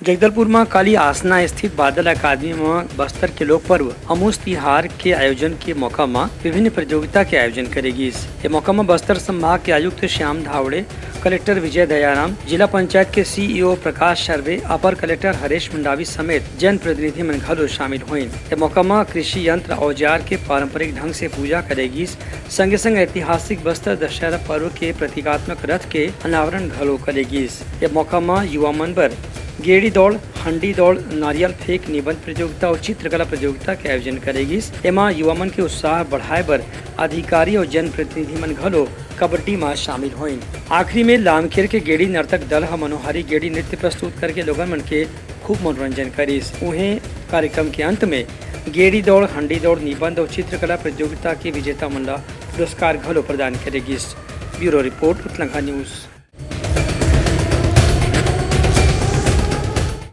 जगदलपुर में काली आसना स्थित बादल अकादमी में बस्तर के लोक पर्व अमूस तिहार के आयोजन के मौका में विभिन्न प्रतियोगिता के आयोजन करेगी। इस मौका में बस्तर संभाग के आयुक्त श्याम धावड़े, कलेक्टर विजय दयाराम, जिला पंचायत के सीईओ प्रकाश सर्वे, अपर कलेक्टर हरीश मंडावी समेत जन प्रतिनिधि मन घलो शामिल हुए। मौका में कृषि यंत्र औजार के पारंपरिक ढंग से पूजा करेगी। संगे संग ऐतिहासिक बस्तर दशहरा पर्व के प्रतीकात्मक रथ के अनावरण घलो करेगी। मौका में युवा मन बर गेड़ी दौड़, हंडी दौड़, नारियल फेंक, निबंध प्रतियोगिता और चित्रकला प्रतियोगिता के आयोजन करेगी। एमा युवा मन के उत्साह बढ़ाए बर अधिकारी और जन प्रतिनिधि मन घलो कबड्डी में शामिल हुए। आखिरी में लामखेर के गेड़ी नर्तक दल मनोहारी गेड़ी नृत्य प्रस्तुत करके लोगन मन के खूब मनोरंजन करीस। उन्हें कार्यक्रम के अंत में गेड़ी दौड़, हंडी दौड़, निबंध और चित्रकला प्रतियोगिता के विजेता मन ला पुरस्कार घलो प्रदान करेगी। ब्यूरो रिपोर्ट, उत्तलंघा न्यूज।